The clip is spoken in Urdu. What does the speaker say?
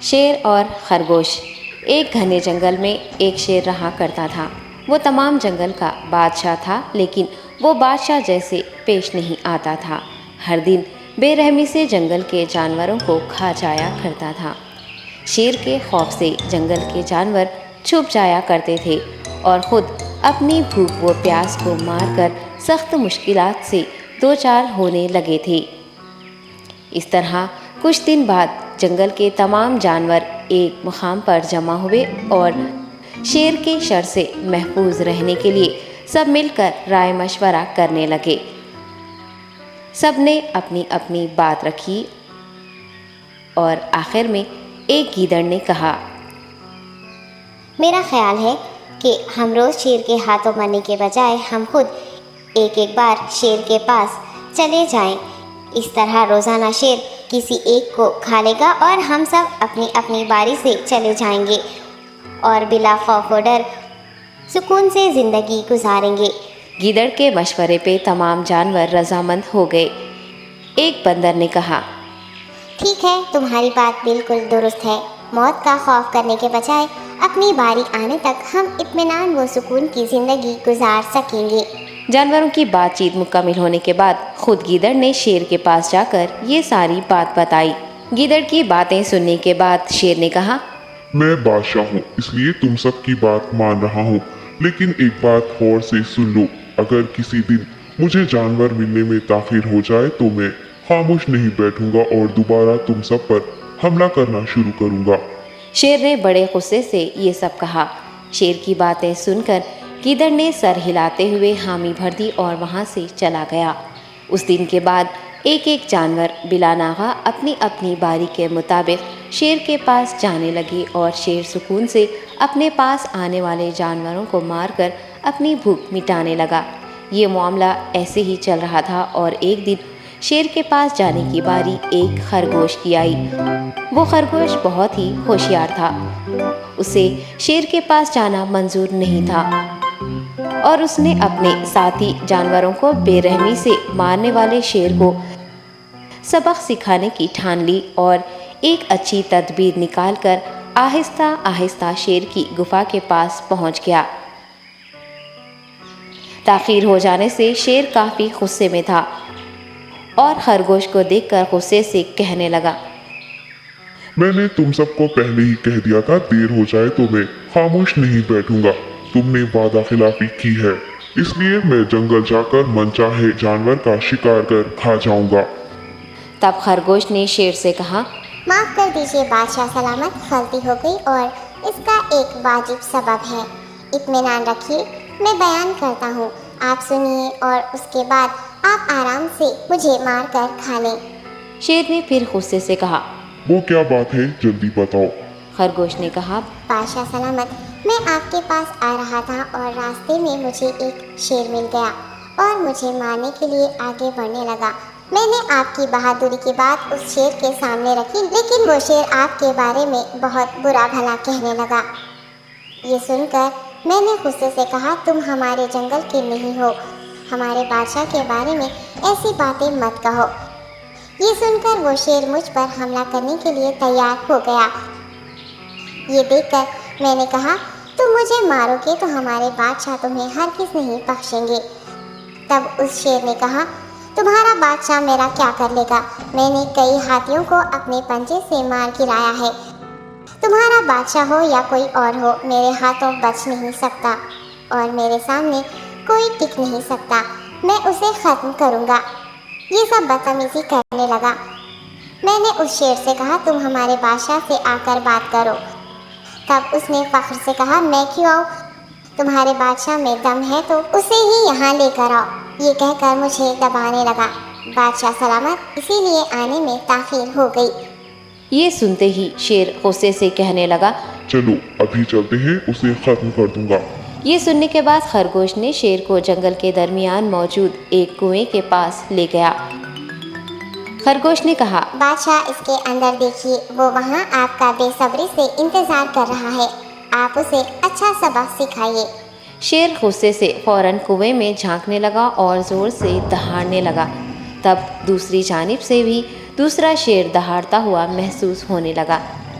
شیر اور خرگوش۔ ایک گھنے جنگل میں ایک شیر رہا کرتا تھا۔ وہ تمام جنگل کا بادشاہ تھا، لیکن وہ بادشاہ جیسے پیش نہیں آتا تھا۔ ہر دن بے رحمی سے جنگل کے جانوروں کو کھا جایا کرتا تھا۔ شیر کے خوف سے جنگل کے جانور چھپ جایا کرتے تھے اور خود اپنی بھوک و پیاس کو مار کر سخت مشکلات سے دوچار ہونے لگے تھے۔ اس طرح کچھ دن بعد جنگل کے تمام جانور ایک مقام پر جمع ہوئے اور شیر کے شر سے محفوظ رہنے کے لیے سب مل کر رائے مشورہ کرنے لگے۔ سب نے اپنی اپنی بات رکھی اور آخر میں ایک گیدڑ نے کہا، میرا خیال ہے کہ ہم روز شیر کے ہاتھوں مرنے کے بجائے ہم خود ایک بار شیر کے پاس چلے جائیں۔ اس طرح روزانہ شیر کسی ایک کو کھا لے گا اور ہم سب اپنی اپنی باری سے چلے جائیں گے اور بلا خوف و ڈر سکون سے زندگی گزاریں گے۔ گیدڑ کے مشورے پہ تمام جانور رضامند ہو گئے۔ ایک بندر نے کہا، ٹھیک ہے، تمہاری بات بالکل درست ہے۔ موت کا خوف کرنے کے بجائے اپنی باری آنے تک ہم اطمینان و سکون کی زندگی گزار سکیں گے۔ جانوروں کی بات چیت مکمل ہونے کے بعد خود گیدڑ نے شیر کے پاس جا کر یہ ساری بات بتائی۔ گیدڑ کی باتیں سننے کے بعد شیر نے کہا، میں بادشاہ ہوں، اس لیے تم سب کی بات مان رہا ہوں، لیکن ایک بات غور سے سن لو۔ اگر کسی دن مجھے جانور ملنے میں تاخیر ہو جائے تو میں خاموش نہیں بیٹھوں گا اور دوبارہ تم سب پر حملہ کرنا شروع کروں گا۔ شیر نے بڑے غصے سے یہ سب کہا۔ شیر کی باتیں سن کر گیدڑ نے سر ہلاتے ہوئے حامی بھر دی اور وہاں سے چلا گیا۔ اس دن کے بعد ایک ایک جانور بلا ناغہ اپنی اپنی باری کے مطابق شیر کے پاس جانے لگے اور شیر سکون سے اپنے پاس آنے والے جانوروں کو مار کر اپنی بھوک مٹانے لگا۔ یہ معاملہ ایسے ہی چل رہا تھا اور ایک دن شیر کے پاس جانے کی باری ایک خرگوش کی آئی۔ وہ خرگوش بہت ہی ہوشیار تھا۔ اسے شیر کے پاس جانا منظور نہیں تھا اور اس نے اپنے ساتھی جانوروں کو بے رحمی سے مارنے والے شیر کو سبق سکھانے کی ٹھان لی اور ایک اچھی تدبیر نکال کر آہستہ آہستہ شیر کی گفا کے پاس پہنچ گیا۔ تاخیر ہو جانے سے شیر کافی غصے میں تھا اور خرگوش کو دیکھ کر غصے سے کہنے لگا، میں نے تم سب کو پہلے ہی کہہ دیا تھا، دیر ہو جائے تو میں خاموش نہیں بیٹھوں گا۔ تم نے وعدہ خلافی کی ہے، اس لیے میں جنگل جا کر من چاہے جانور کا شکار کر کھا جاؤں گا۔ تب خرگوش نے شیر سے کہا، معاف کر دیجیے بادشاہ سلامت، غلطی ہو گئی اور اس کا ایک واجب سبب ہے۔ اطمینان رکھیے، میں بیان کرتا ہوں، آپ سنیے اور اس کے بعد آپ آرام سے مجھے مار کر کھا لیں۔ شیر نے پھر غصے سے کہا، وہ کیا بات ہے، جلدی بتاؤ۔ خرگوش نے کہا، بادشاہ سلامت، میں آپ کے پاس آ رہا تھا اور راستے میں مجھے ایک شیر مل گیا اور مجھے مارنے کے لیے آگے بڑھنے لگا۔ میں نے آپ کی بہادری کی بات اس شیر کے سامنے رکھی، لیکن وہ شیر آپ کے بارے میں بہت برا بھلا کہنے لگا۔ یہ سن کر میں نے غصے سے کہا، تم ہمارے جنگل کے نہیں ہو، ہمارے بادشاہ کے بارے میں ایسی باتیں مت کہو۔ یہ سن کر وہ شیر مجھ پر حملہ کرنے کے لیے تیار ہو گیا۔ یہ دیکھ کر میں نے کہا، تم مجھے مارو گے تو ہمارے بادشاہ تمہیں ہرگز نہیں بخشیں گے۔ تب اس شیر نے کہا، تمہارا بادشاہ میرا کیا کر لے گا؟ میں نے کئی ہاتھیوں کو اپنے پنجے سے مار گرایا ہے، تمہارا بادشاہ ہو یا کوئی اور ہو، میرے ہاتھوں بچ نہیں سکتا اور میرے سامنے کوئی ٹک نہیں سکتا، میں اسے ختم کروں گا۔ یہ سب بدتمیزی کرنے لگا۔ میں نے اس شیر سے کہا، تم ہمارے بادشاہ سے آ کر بات کرو۔ تب اس نے فخر سے کہا، میں کیوں آؤں؟ تمہارے بادشاہ میں دم ہے تو اسے ہی یہاں لے کر آؤ۔ یہ کہہ کر مجھے دبانے لگا۔ بادشاہ سلامت، اسی لیے آنے میں تاخیر ہو گئی۔ یہ سنتے ہی شیر غصے سے کہنے لگا، چلو ابھی چلتے ہیں، اسے ختم کر دوں گا۔ یہ سننے کے بعد خرگوش نے شیر کو جنگل کے درمیان موجود ایک کنویں کے پاس لے گیا۔ خرگوش نے کہا، بادشاہ اس کے اندر دیکھیے، وہ وہاں آپ کا بے صبری سے انتظار کر رہا ہے، آپ اسے اچھا سبق سکھائیے۔ شیر غصے سے فوراً کنویں میں جھانکنے لگا اور زور سے دہاڑنے لگا۔ تب دوسری جانب سے بھی دوسرا شیر دہاڑتا ہوا محسوس ہونے لگا۔